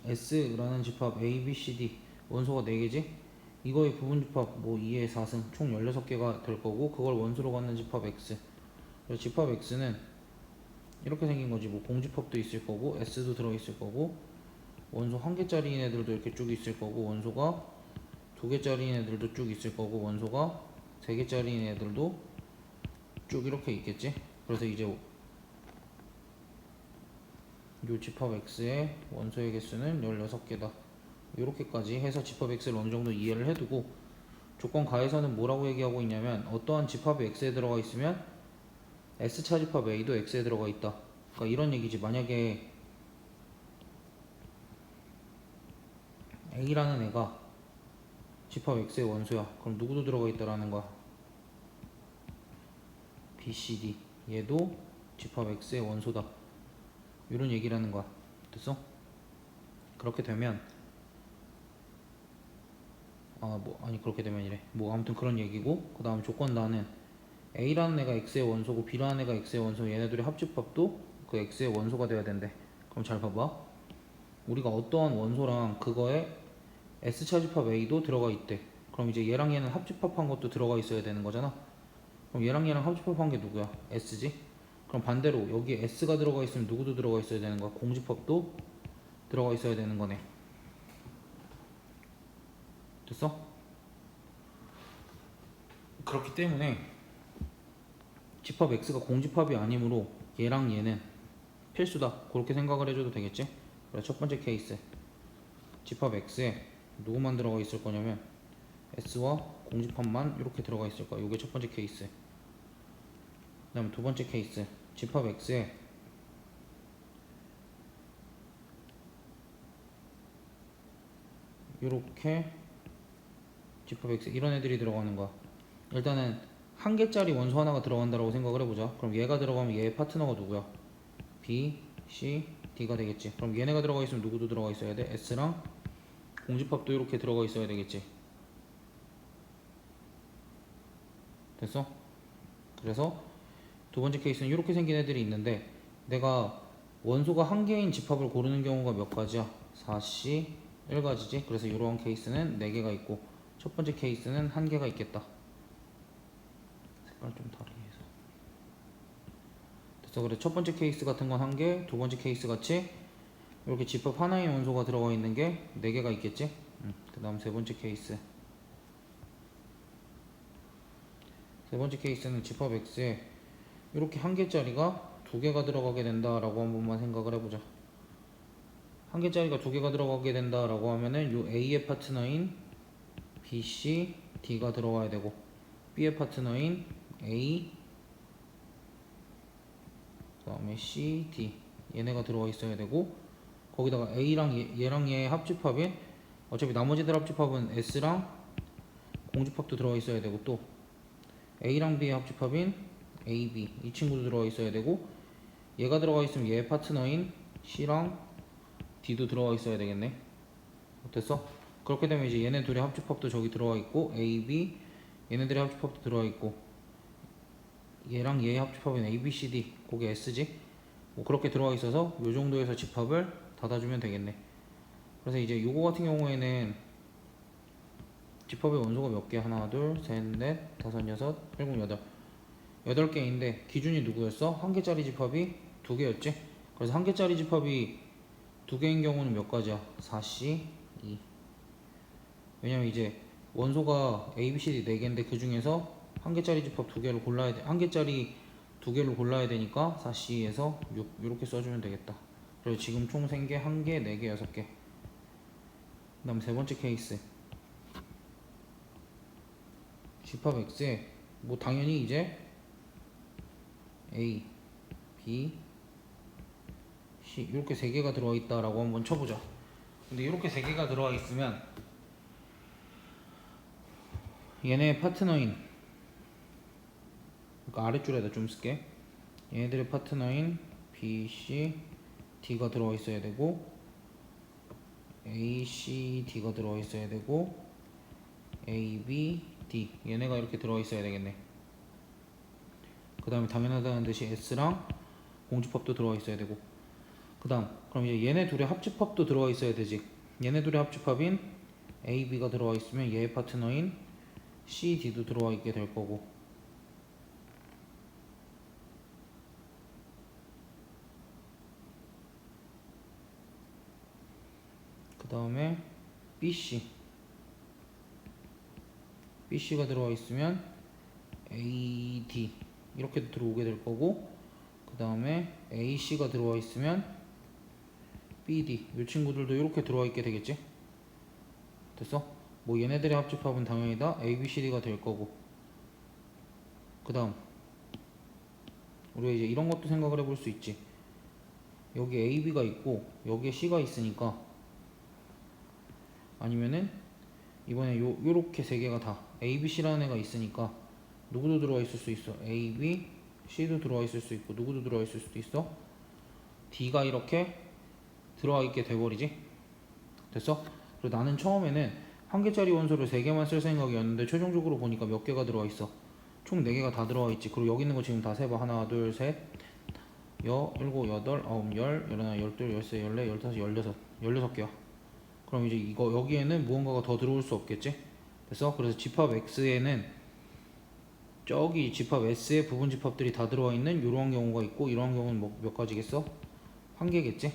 S라는 집합 A, B, C, D 원소가 4개지? 이거의 부분집합 뭐 2의 4승 총 16개가 될 거고 그걸 원소로 갖는 집합 X. 그래서 집합 X는 이렇게 생긴 거지. 뭐 공집합도 있을 거고 S도 들어있을 거고 원소 1개짜리인 애들도 이렇게 쭉 있을 거고 원소가 2개짜리인 애들도 쭉 있을 거고 원소가 3개짜리인 애들도 쭉 이렇게 있겠지. 그래서 이제 요 집합 X의 원소의 개수는 16개다. 이렇게까지 해서 집합 X를 어느 정도 이해를 해두고 조건 가에서는 뭐라고 얘기하고 있냐면 어떠한 집합이 X에 들어가 있으면 S차 집합 A도 X에 들어가 있다. 그러니까 이런 얘기지. 만약에 A라는 애가 집합 X의 원소야. 그럼 누구도 들어가 있다라는 거야. B, C, D 얘도 집합 X의 원소다. 이런 얘기라는 거야. 됐어? 그렇게 되면 그렇게 되면 이래. 뭐 아무튼 그런 얘기고 그 다음 조건 다는 A라는 애가 X의 원소고 B라는 애가 X의 원소 얘네들의 합집합도 그 X의 원소가 돼야 된대. 그럼 잘 봐봐. 우리가 어떠한 원소랑 그거에 S차 집합 A도 들어가 있대. 그럼 이제 얘랑 얘는 합집합한 것도 들어가 있어야 되는 거잖아. 그럼 얘랑 얘랑 합집합한 게 누구야? S지? 그럼 반대로 여기에 S가 들어가 있으면 누구도 들어가 있어야 되는 거야? 공집합도 들어가 있어야 되는 거네. 됐어? 그렇기 때문에 집합 X가 공집합이 아니므로 얘랑 얘는 필수다. 그렇게 생각을 해줘도 되겠지? 그래, 첫 번째 케이스 집합 X에 누구만 들어가 있을 거냐면 S와 공집합만 이렇게 들어가 있을 거야. 이게 첫 번째 케이스. 그 다음에 두 번째 케이스 집합 X에 이렇게 집합 X 이런 애들이 들어가는 거야. 일단은 1개짜리 원소 하나가 들어간다고 생각을 해보자. 그럼 얘가 들어가면 얘의 파트너가 누구야? B, C, D가 되겠지. 그럼 얘네가 들어가 있으면 누구도 들어가 있어야 돼? S랑 공집합도 이렇게 들어가 있어야 되겠지. 됐어? 그래서 두 번째 케이스는 이렇게 생긴 애들이 있는데 내가 원소가 1개인 집합을 고르는 경우가 몇 가지야? 4C 1가지지. 그래서 이러한 케이스는 4개가 있고 첫 번째 케이스는 1개가 있겠다. 색깔 좀 다르게 해서. 됐어. 그래 첫 번째 케이스 같은 건 1개, 두 번째 케이스 같이 이렇게 집합 하나의 원소가 들어가 있는 게 4개가 있겠지. 그 다음 세 번째 케이스. 세 번째 케이스는 집합 X에 이렇게 1개짜리가 2개가 들어가게 된다라고 한 번만 생각을 해보자. 1개짜리가 2개가 들어가게 된다라고 하면은 요 A의 파트너인 B, C, D가 들어가야 되고 B의 파트너인 A, 그 다음에 C, D 얘네가 들어가 있어야 되고 거기다가 A랑 얘랑 얘의 합집합인 어차피 나머지들 합집합은 S랑 공집합도 들어가 있어야 되고 또 A랑 B의 합집합인 A, B 이 친구도 들어가 있어야 되고 얘가 들어가 있으면 얘의 파트너인 C랑 D도 들어가 있어야 되겠네. 됐어? 그렇게 되면 이제 얘네 둘의 합집합도 저기 들어가 있고 A, B 얘네들의 합집합도 들어가 있고 얘랑 얘의 합집합인 A, B, C, D 그게 S지? 뭐 그렇게 들어가 있어서 요 정도에서 집합을 닫아주면 되겠네. 그래서 이제 요거 같은 경우에는 집합의 원소가 몇 개? 하나, 둘, 셋, 넷, 다섯, 여섯, 일곱, 여덟 8개인데 기준이 누구였어? 1개짜리 집합이 2개였지? 그래서 1개짜리 집합이 2개인 경우는 몇 가지야? 4C, 2 왜냐면 이제 원소가 A, B, C, D 4개인데 그 중에서 1개짜리 집합 2개를 골라야 돼. 1개짜리 2개를 골라야 되니까 4C에서 6 이렇게 써주면 되겠다. 그리고 지금 총 생게 1개, 4개, 6개. 그 다음 세 번째 케이스 집합 X에 뭐 당연히 이제 A, B, C 이렇게 3개가 들어와 있다라고 한번 쳐보자. 근데 이렇게 3개가 들어와 있으면 얘네의 파트너인 그러니까 아랫줄에다 좀 쓸게. 얘네들의 파트너인 B, C, D가 들어와 있어야 되고 A, C, D가 들어와 있어야 되고 A, B, D 얘네가 이렇게 들어와 있어야 되겠네. 그 다음에 당연하다는 듯이 S랑 공집합도 들어와 있어야 되고 그 다음 그럼 이제 얘네 둘의 합집합도 들어가 있어야 되지. 얘네 둘의 합집합인 A, B가 들어와 있으면 얘의 파트너인 C, D도 들어와 있게 될 거고, 그 다음에 BC가 들어와 있으면 A, D 이렇게 들어오게 될 거고, 그 다음에 AC가 들어와 있으면 BD 이 친구들도 이렇게 들어와 있게 되겠지. 됐어? 뭐 얘네들의 합집합은 당연히 다 ABCD가 될 거고, 그 다음 우리가 이제 이런 것도 생각을 해볼 수 있지. 여기 AB가 있고 여기에 C가 있으니까, 아니면은 이번에 요렇게 세 개가 다 ABC라는 애가 있으니까 누구도 들어와 있을 수 있어. AB, C도 들어와 있을 수 있고, 누구도 들어와 있을 수도 있어. D가 이렇게 들어와 있게 돼버리지. 됐어? 그리고 나는 처음에는 한 개짜리 원소를 세 개만 쓸 생각이었는데 최종적으로 보니까 몇 개가 들어와 있어. 총 4개가 다 들어와 있지. 그리고 여기 있는 거 지금 다 세봐. 하나, 둘, 셋, 일곱, 여덟, 아홉, 열, 열하나, 열둘, 열세, 열네, 열다섯, 열여섯. 16개야. 그럼 이제 이거 여기에는 무언가가 더 들어올 수 없겠지? 됐어? 그래서 집합 X에는 저기 집합 S의 부분 집합들이 다 들어와 있는 이러한 경우가 있고, 이러한 경우는 뭐 몇 가지겠어? 한 개겠지?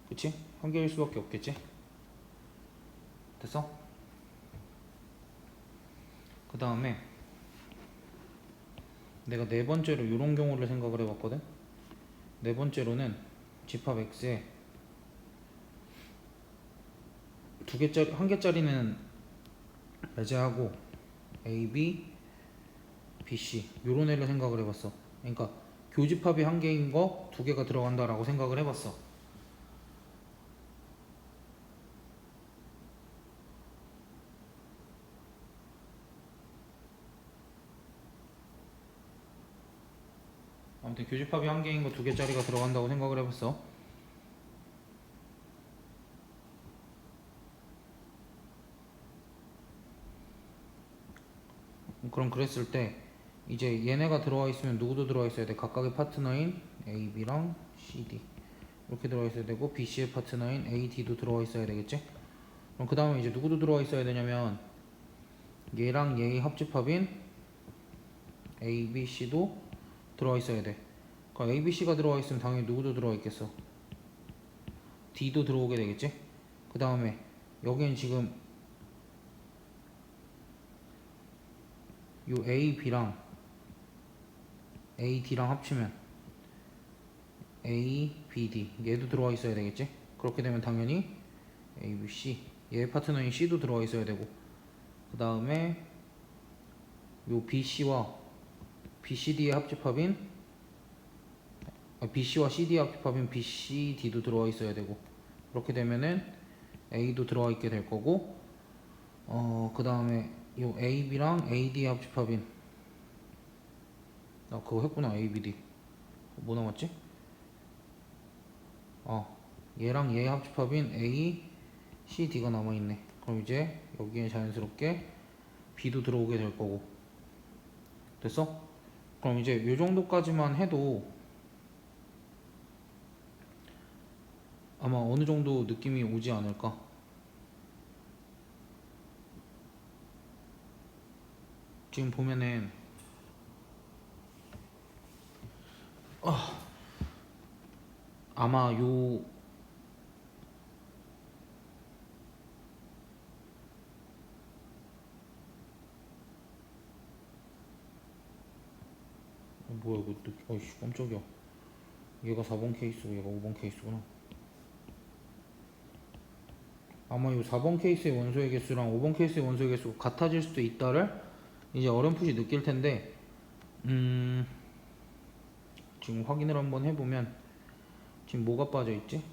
그치? 한 개일 수밖에 없겠지? 됐어? 그 다음에 내가 네 번째로 이런 경우를 생각을 해봤거든? 네 번째로는 집합 X에 한 개짜리는 배제하고 A, B, B, C 요런 애를 생각을 해봤어. 그러니까 교집합이 한 개인 거 두 개가 들어간다라고 생각을 해봤어. 아무튼 교집합이 한 개인 거 두 개짜리가 들어간다고 생각을 해봤어. 그럼 그랬을 때 이제 얘네가 들어와 있으면 누구도 들어와 있어야 돼. 각각의 파트너인 A, B랑 C, D 이렇게 들어와 있어야 되고, B, C의 파트너인 A, D도 들어와 있어야 되겠지. 그럼 그 다음에 이제 누구도 들어와 있어야 되냐면 얘랑 얘의 합집합인 A, B, C도 들어와 있어야 돼. 그럼 A, B, C가 들어와 있으면 당연히 누구도 들어와 있겠어. D도 들어오게 되겠지. 그 다음에 여기는 지금 요 A, B랑 A, D랑 합치면 A, B, D 얘도 들어와 있어야 되겠지. 그렇게 되면 당연히 A, B, C 얘 파트너인 C도 들어와 있어야 되고, 그 다음에 요 BC와 BCD의 합집합인 BC와 CD의 합집합인 BCD도 들어와 있어야 되고, 그렇게 되면은 A도 들어와 있게 될 거고, 그 다음에 요 AB랑 AD의 합집합인, 나 그거 했구나. ABD 뭐 남았지? 얘랑 얘의 합집합인 A, C, D가 남아있네. 그럼 이제 여기에 자연스럽게 B도 들어오게 될 거고. 됐어? 그럼 이제 요 정도까지만 해도 아마 어느 정도 느낌이 오지 않을까? 지금 보면은 아마 요 뭐야 이거 어이씨 깜짝이야. 얘가 4번 케이스고 얘가 5번 케이스구나. 아마 요 4번 케이스의 원소의 개수랑 5번 케이스의 원소의 개수가 같아질 수도 있다를 이제 어렴풋이 느낄 텐데, 지금 확인을 한번 해보면 지금 뭐가 빠져있지?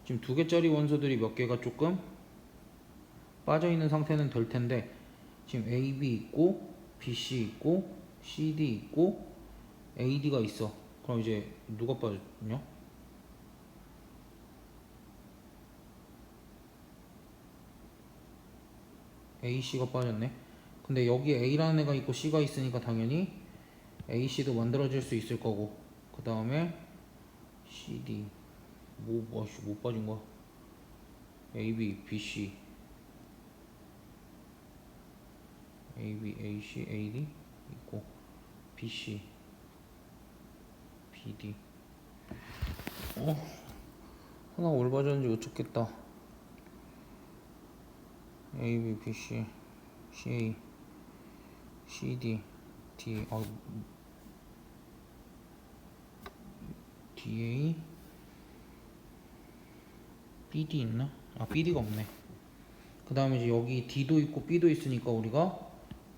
지금 두 개짜리 원소들이 몇 개가 조금 빠져있는 상태는 될 텐데, 지금 AB 있고 BC 있고 CD 있고 AD가 있어. 그럼 이제 누가 빠졌냐? AC가 빠졌네. 근데 여기에 A라는 애가 있고 C가 있으니까 당연히 AC도 만들어질 수 있을 거고, 그 다음에 CD 못 빠진 거야. AB, BC, AB, AC, AD 있고 BC, BD. 하나 올바졌는지 어쩌겠다. AB, BC, CA, CD, D, DA, BD 있나? BD가 없네. 그 다음에 이제 여기 D도 있고 B도 있으니까 우리가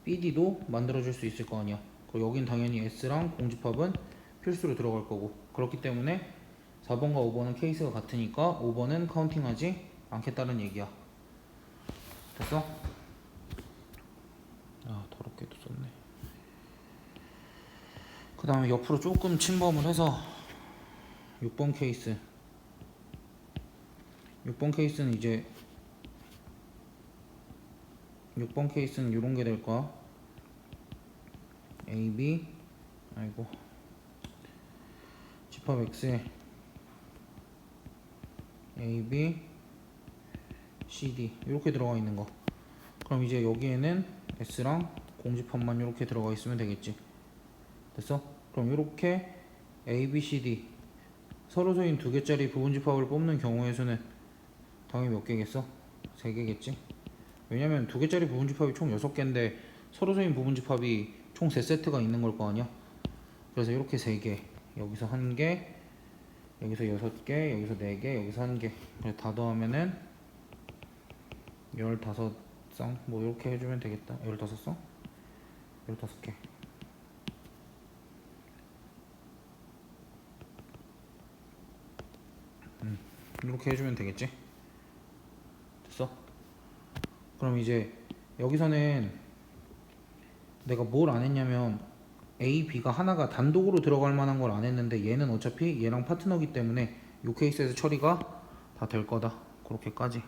BD도 만들어줄 수 있을 거 아니야. 그리고 여긴 당연히 S랑 공집합은 필수로 들어갈 거고. 그렇기 때문에 4번과 5번은 케이스가 같으니까 5번은 카운팅하지 않겠다는 얘기야. 됐어? 더럽게도 썼네. 그 다음에 옆으로 조금 침범을 해서 6번 케이스. 6번 케이스는 이제 6번 케이스는 이런 게 될 거야. A, B, 집합 X에 A, B, C, D 이렇게 들어가 있는 거. 그럼 이제 여기에는 S랑 공집합만 이렇게 들어가 있으면 되겠지. 됐어? 그럼 이렇게 A, B, C, D 서로 소인 두 개짜리 부분집합을 뽑는 경우의 수는 당연히 몇 개겠어? 3개겠지? 왜냐면 두 개짜리 부분집합이 총 6개인데 서로 소인 부분집합이 총 3세트가 있는 걸 거 아니야? 그래서 이렇게 3개, 여기서 1개, 여기서 6개, 여기서 4개, 여기서 1개. 그래서 다 더하면은 15쌍 뭐 이렇게 해주면 되겠다. 15쌍? 15개. 이렇게 해주면 되겠지? 됐어? 그럼 이제 여기서는 내가 뭘 안 했냐면 A, B가 하나가 단독으로 들어갈 만한 걸 안 했는데 얘는 어차피 얘랑 파트너기 때문에 이 케이스에서 처리가 다 될 거다. 그렇게까지.